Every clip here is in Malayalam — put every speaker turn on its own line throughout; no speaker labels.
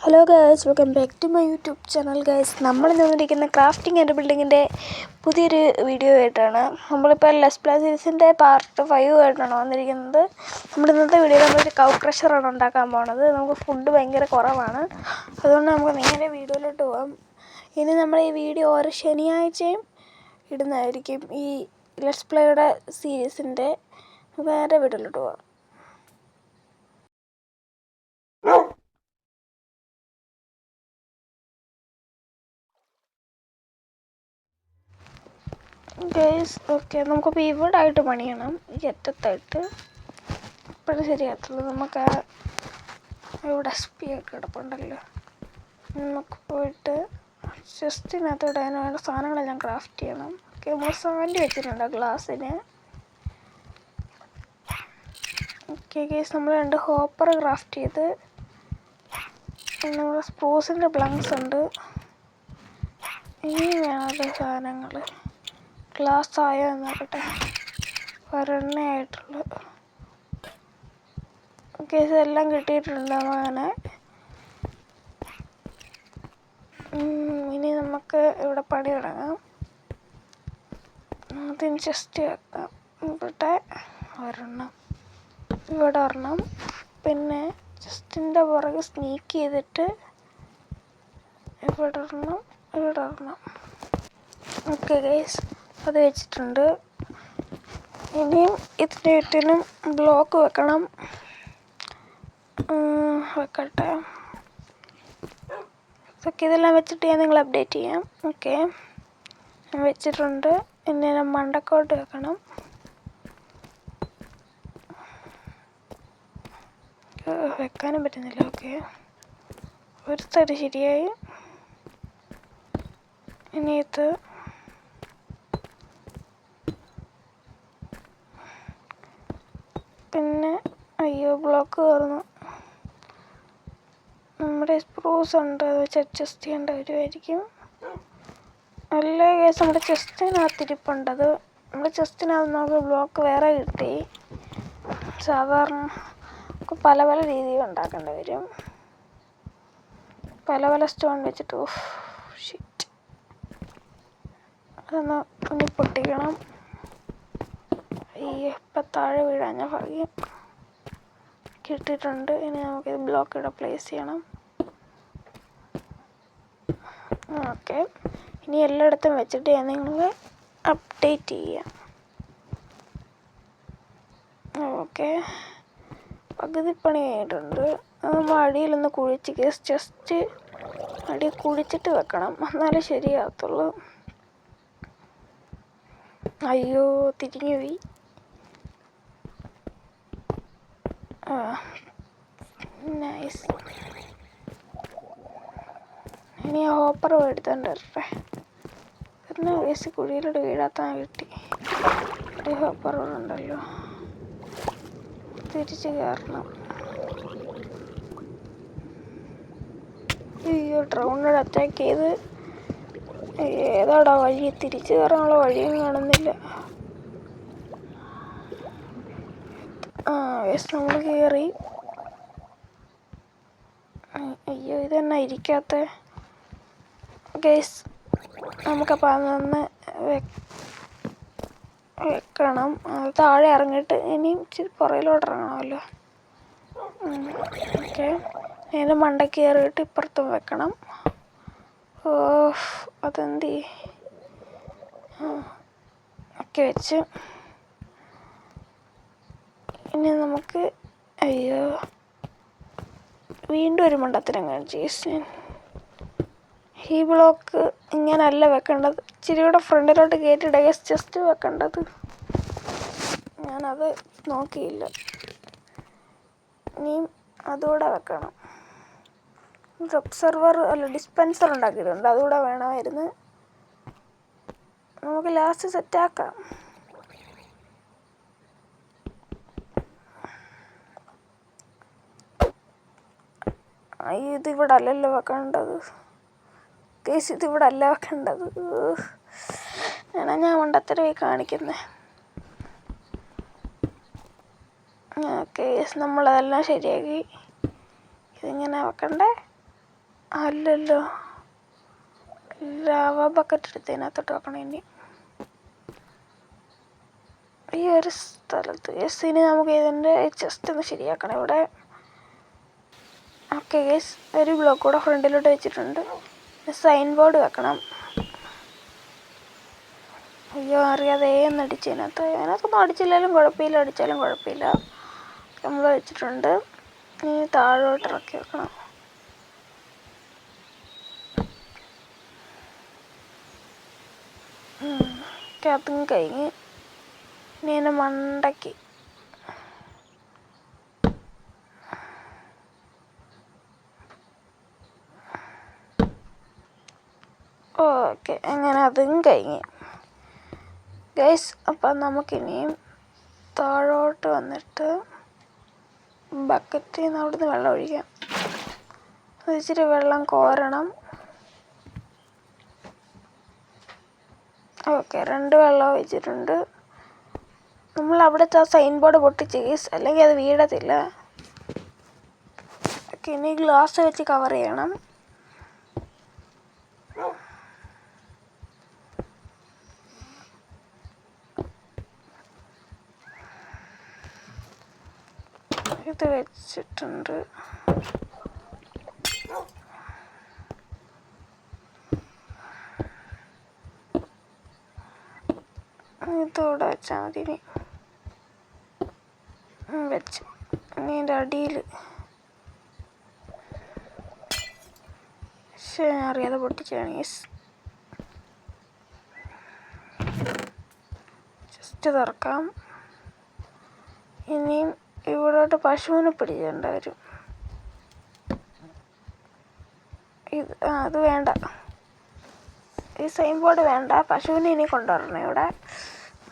Hello guys, welcome back to my YouTube channel. Guys, നമ്മൾ നിന്നിരിക്കുന്ന ക്രാഫ്റ്റിംഗ് ആൻഡ് ബിൽഡിങ്ങിൻ്റെ പുതിയൊരു വീഡിയോ ആയിട്ടാണ്. നമ്മളിപ്പോൾ ലെസ് പ്ലാ സീരീസിൻ്റെ പാർട്ട് 5 ആയിട്ടാണ് വന്നിരിക്കുന്നത്. നമ്മുടെ ഇന്നത്തെ വീഡിയോയിൽ നമ്മളൊരു കൗ ക്രഷറാണ് ഉണ്ടാക്കാൻ പോകുന്നത്. നമുക്ക് ഫുഡ് ഭയങ്കര കുറവാണ്, അതുകൊണ്ട് നമുക്ക് നേരെ വീഡിയോയിലോട്ട് പോകാം. ഇനി നമ്മൾ ഈ വീഡിയോ ഓരോ ശനിയാഴ്ചയും ഇടുന്നതായിരിക്കും. ഈ ലെസ് പ്ലേയുടെ സീരീസിൻ്റെ നേരെ വീഡിയോയിലോട്ട് പോകാം. ഗൈസ്, ഓക്കെ, നമുക്കിപ്പോൾ ഇവിടെ ആയിട്ട് പണിയണം. ഈ അറ്റത്തായിട്ട് ഇപ്പോഴും ശരിയാകത്തുള്ളൂ. നമുക്ക് ഇവിടെ സ്പിയൊക്കെ കിടപ്പുണ്ടല്ലോ, നമുക്ക് പോയിട്ട് ചെസ്റ്റിനകത്തോടെ അതിന് വേണ്ട സാധനങ്ങളെല്ലാം ക്രാഫ്റ്റ് ചെയ്യണം. ഓക്കെ, നമ്മൾ സാൻഡ് വെച്ചിട്ടുണ്ട് ഗ്ലാസ്സിന്. ഓക്കെ ഗൈസ്, നമ്മൾ 2 ഹോപ്പർ ക്രാഫ്റ്റ് ചെയ്ത്. നമ്മുടെ സ്പ്രൂസിൻ്റെ പ്ലങ്സ് ഉണ്ട്. ഇനി വേണമല്ലോ സാധനങ്ങൾ. ഗ്ലാസ് ആയോ നോക്കട്ടെ, ഒരെണ്ണയായിട്ടുള്ളൂ. ഓക്കെ, ഇതെല്ലാം കിട്ടിയിട്ടുണ്ട് അങ്ങനെ. ഇനി നമുക്ക് ഇവിടെ പണി തുടങ്ങാം. അതിന് ചെസ്റ്റ് വെക്കാം. ഇവിടെ ഒരെണ്ണം, ഇവിടെ ഒരെണ്ണം, പിന്നെ ചെസ്റ്റിൻ്റെ പുറകെ സ്നീക്ക് ചെയ്തിട്ട് ഇവിടെ ഒരെണ്ണം, ഇവിടെ ഒരെണ്ണം. ഓക്കെ ഗൈസ്, അത് വെച്ചിട്ടുണ്ട്. ഇനിയും ഇതിൻ്റെ ചുറ്റിനും ബ്ലോക്ക് വെക്കണം. വെക്കട്ടെ. ഓക്കെ, ഇതെല്ലാം വെച്ചിട്ട് ഞാൻ നിങ്ങളെ അപ്ഡേറ്റ് ചെയ്യാം. ഓക്കെ, ഞാൻ വെച്ചിട്ടുണ്ട്. ഇനി ഞാൻ മണ്ടക്കോട്ട് വെക്കണം. വെക്കാനും പറ്റുന്നില്ല. ഓക്കെ, ഒരു സൈഡ് ശരിയായി. ഇനി ഇത് പിന്നെ അയ്യോ, ബ്ലോക്ക് കയറുന്നു. നമ്മുടെ സ്പ്രൂസ് ഉണ്ട്, അത് വെച്ച് അഡ്ജസ്റ്റ് ചെയ്യേണ്ട വരുമായിരിക്കും. അല്ല കേസ്, നമ്മുടെ ചെസ്റ്റിനകത്തിരിപ്പുണ്ട്. അത് നമ്മുടെ ചെസ്റ്റിനകത്ത് നമുക്ക് ബ്ലോക്ക് വേറെ കിട്ടി. സാധാരണ പല പല രീതിയിൽ ഉണ്ടാക്കേണ്ടി വരും. പല പല സ്റ്റോൺ വെച്ചിട്ട്. ഷിറ്റ്, അതൊന്ന് ഇനി പൊട്ടിക്കണം. ഈ ഇപ്പം താഴെ വീഴാഞ്ഞ ഭാഗ്യം. കിട്ടിയിട്ടുണ്ട്. ഇനി നമുക്കിത് ബ്ലോക്ക് ഇവിടെ പ്ലേസ് ചെയ്യണം. ഓക്കെ, ഇനി എല്ലായിടത്തും വെച്ചിട്ട് ഞാൻ നിങ്ങളെ അപ്ഡേറ്റ് ചെയ്യാം. ഓക്കെ, പകുതി പണി ആയിട്ടുണ്ട്. നമ്മൾ അടിയിലൊന്ന് കുഴിച്ച് ജസ്റ്റ് അടി കുഴിച്ചിട്ട് വെക്കണം, എന്നാലേ ശരിയാകത്തുള്ളൂ. അയ്യോ, തിരിഞ്ഞു പോയി. നൈസ്. ഇനി ആ ഹോപ്പർ എടുത്തോണ്ട് വരട്ടെ. പിന്നെ വേസ്റ്റ് കുഴിയിലോട്ട് വീഴാത്താൻ കിട്ടി. ഒരു ഹോപ്പർ ഉണ്ടല്ലോ, തിരിച്ച് കയറണം. അയ്യോ, ഡ്രോണിനോട് അറ്റാക്ക് ചെയ്ത്. ഏതാടാ വഴി? തിരിച്ചു കയറാനുള്ള വഴിയും കാണുന്നില്ല. വേസ്റ്റ് നമ്മൾ കയറി. അയ്യോ, ഇതെന്നാ ഇരിക്കാത്ത? ഗൈസ്, നമുക്കപ്പോൾ അതൊന്ന് വെക്കണം. അത് താഴെ ഇറങ്ങിയിട്ട് ഇനിയും ഇച്ചിരി പുറയിലോട്ട് ഇറങ്ങണമല്ലോ. ഓക്കെ, അതിൻ്റെ മണ്ടയ്ക്ക് കയറിയിട്ട് ഇപ്പുറത്തും വെക്കണം. അതെന്തി ഒക്കെ വെച്ച്. ഇനി നമുക്ക് അയ്യോ, വീണ്ടും ഒരു മണ്ടത്തരം കാണിച്ചു. ഈ ബ്ലോക്ക് ഇങ്ങനല്ല വെക്കേണ്ടത്, ഇച്ചിരി കൂടെ ഫ്രണ്ടിലോട്ട് കയറ്റിയിടുക ജസ്റ്റ് വെക്കേണ്ടത്. ഞാനത് നോക്കിയില്ല. ഇനിയും അതുകൂടെ വെക്കണം. ഒബ്സർവർ അല്ല, ഡിസ്പെൻസർ ഉണ്ടാക്കിയിട്ടുണ്ട്, അതുകൂടെ വേണമായിരുന്നു. നമുക്ക് ലാസ്റ്റ് സെറ്റാക്കാം. ഇതിവിടെ അല്ലല്ലോ വെക്കേണ്ടത്. കേസ് ഇതിവിടെ അല്ല വെക്കേണ്ടത്. ഞാൻ മണ്ടത്തരമായി കാണിക്കുന്നത്. കേസ് നമ്മളതെല്ലാം ശരിയാക്കി. ഇതിങ്ങനെ വെക്കണ്ടേ? അല്ലല്ലോ, ലാവ ബക്കറ്റ് എടുത്ത് ഇതിനകത്തോട്ട് വെക്കണം. ഇനി ഈ ഒരു സ്ഥലത്ത് യെസ്, ഇനി നമുക്ക് ഇതിൻ്റെ ജസ്റ്റ് ഒന്ന് ശരിയാക്കണം ഇവിടെ. ഓക്കെ ഗൈസ്, ഒരു ബ്ലോക്ക് കൂടെ ഫ്രണ്ടിലോട്ട് വെച്ചിട്ടുണ്ട്. സൈൻ ബോർഡ് വെക്കണം. അയ്യോ, അറിയാതെ ഒന്ന് അടിച്ച് അതിനകത്തൊന്നും അടിച്ചില്ലാലും കുഴപ്പമില്ല, അടിച്ചാലും കുഴപ്പമില്ല. നമ്മൾ വെച്ചിട്ടുണ്ട്. ഇനി താഴോട്ട് ഇറക്കി വെക്കണം. അതും കഴിഞ്ഞ് ഇനി അതിൻ്റെ മണ്ടയ്ക്ക് ഓക്കെ, അങ്ങനെ അതും കഴിഞ്ഞ് ഗൈസ്. അപ്പം നമുക്കിനിയും താഴോട്ട് വന്നിട്ട് ബക്കറ്റിൽ നിന്ന് അവിടുന്ന് വെള്ളം ഒഴിക്കാം. ഇച്ചിരി വെള്ളം കോരണം. ഓക്കെ, 2 വെള്ളം ഒഴിച്ചിട്ടുണ്ട്. നമ്മൾ അവിടുത്തെ ആ സൈൻ ബോർഡ് പൊട്ടിച്ച് ഗൈസ്, അല്ലെങ്കിൽ അത് വീഴത്തില്ല. ഓക്കെ, ഇനി ഗ്ലാസ് വെച്ച് കവർ ചെയ്യണം. ഇത് വെച്ചിട്ടുണ്ട്. ഇതോടെ വെച്ചാൽ മതി. വെച്ച് ഇനി അതിൻ്റെ അടിയിൽ അറിയാതെ പൊട്ടിച്ചാണ് ജസ്റ്റ് തുറക്കാം. ഇനിയും ഇവിടോട്ട് പശുവിനെ പിടിക്കേണ്ട വരും. അത് വേണ്ട, ഈ സൈൻ ബോർഡ് വേണ്ട. പശുവിനെ ഇനി കൊണ്ടുവരണം. ഇവിടെ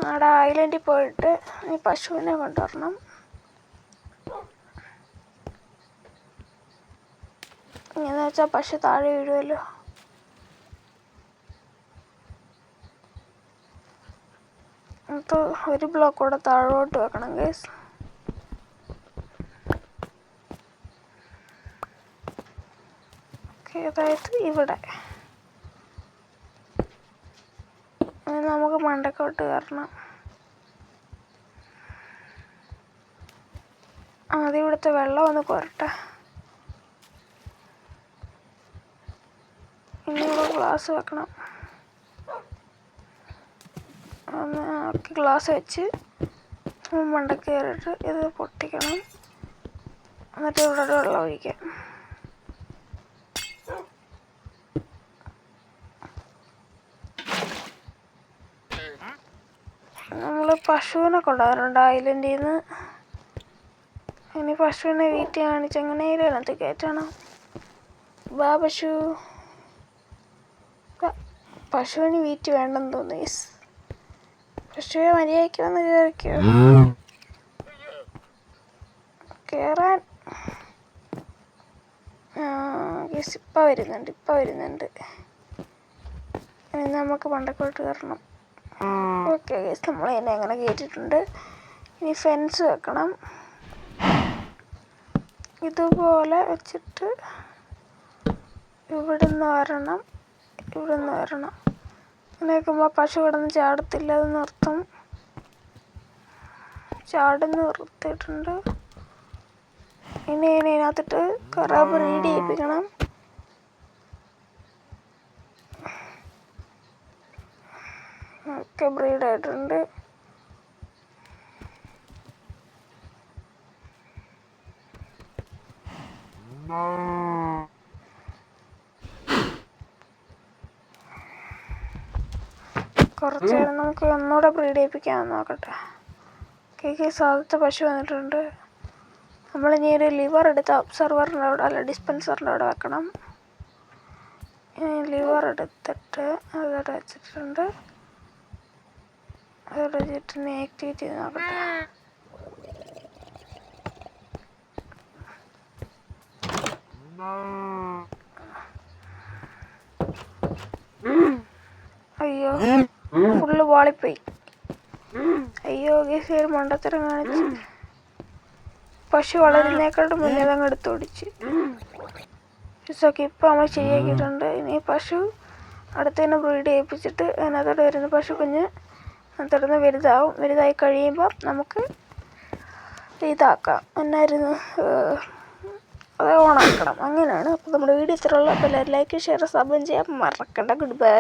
അവിടെ ഐലൻഡിൽ പോയിട്ട് ഈ പശുവിനെ കൊണ്ടുവരണം. ഇങ്ങനെ വെച്ചാൽ പശു താഴെ വീഴുമല്ലോ. അപ്പോൾ ഒരു ബ്ലോക്ക് കൂടെ താഴോട്ട് വെക്കണം ഗൈസ്. അതായത് ഇവിടെ നമുക്ക് മണ്ടക്കോട്ട് കയറണം. ആദ്യം ഇവിടുത്തെ വെള്ളം ഒന്ന് കോരട്ടെ. ഇനി ഇവിടെ ഗ്ലാസ് വെക്കണം. ഓക്കെ, ഗ്ലാസ് വെച്ച് മണ്ടക്ക് കയറിയിട്ട് ഇത് പൊട്ടിക്കണം. എന്നിട്ട് ഇവിടെ വെള്ളം ഒഴിക്കാം. നമ്മൾ പശുവിനെ കൊണ്ടുവരുന്നുണ്ട് ഐലൻഡിൽ നിന്ന്. ഇനി പശുവിനെ വീട്ടിൽ കാണിച്ച് എങ്ങനെയും അതിനകത്ത് കയറ്റണം. വാ പശു. പശുവിന് വീട്ടിൽ വേണ്ടെന്ന് തോന്നുന്നു. പശുവെ മര്യാദയ്ക്ക് വന്ന് കയറിക്കോ. കയറാൻ ഇപ്പം വരുന്നുണ്ട്. ഇനി നമുക്ക് മണ്ടക്കോട്ട് കയറണം. ഓക്കെ ഗൈസ്, നമ്മൾ അതിനെ അങ്ങനെ കയറ്റിയിട്ടുണ്ട്. ഇനി ഫെൻസ് വെക്കണം. ഇതുപോലെ വെച്ചിട്ട് ഇവിടുന്ന് വരണം. ഇങ്ങനെ വെക്കുമ്പോൾ പശു കിടന്ന് ചാടത്തില്ല. അത് നിർത്തും. ചാടുന്ന് നിർത്തിയിട്ടുണ്ട്. ഇനി അതിനകത്തിട്ട് കുറേ ബ്രീഡ് ചെയ്യിപ്പിക്കണം. ഒക്കെ ബ്രീഡായിട്ടുണ്ട്. കുറച്ച് നേരം നമുക്ക് ഒന്നുകൂടെ ബ്രീഡ് ചെയ്യിപ്പിക്കാൻ നോക്കട്ടെ. സാധത്തെ പശു വന്നിട്ടുണ്ട്. നമ്മളിനി ഒരു ലിവർ എടുത്ത് ഒബ്സർവറിൻ്റെ അവിടെ, അല്ല ഡിസ്പെൻസറിൻ്റെ അവിടെ വെക്കണം. ലിവർ എടുത്തിട്ട് അതോടെ വെച്ചിട്ടുണ്ട്. അതോടെ വെച്ചിട്ട് ആക്ടിവേറ്റ് ചെയ്ത് നോക്കട്ടെ. അയ്യോ, ഫുള്ള് വാളിപ്പോയി. അയ്യോ ഗേസ്, മണ്ടത്തരം കാണിച്ച് പശു വളരുന്നേക്കാട്ട് മുന്നേ അങ്ങ് എടുത്തോടിച്ച്. ഇതൊക്കെ ഇപ്പോൾ നമ്മൾ ശരിയാക്കിയിട്ടുണ്ട്. ഇനി പശു അടുത്തതിനെ ബ്രീഡ് ചെയ്യിപ്പിച്ചിട്ട് അതിനകത്തോട്ട് വരുന്ന പശു കുഞ്ഞ് തുടർന്ന് വലുതായി കഴിയുമ്പോൾ നമുക്ക് ഇതാക്കാം. എന്നായിരുന്നു, അത് ഓണാക്കണം. അങ്ങനെയാണ്. അപ്പോൾ നമ്മുടെ വീഡിയോ ഇത്രയുള്ള. അപ്പോൾ എല്ലാവരും ലൈക്ക്, ഷെയർ, സബ് ചെയ്യാൻ മറക്കണ്ട. Good bye.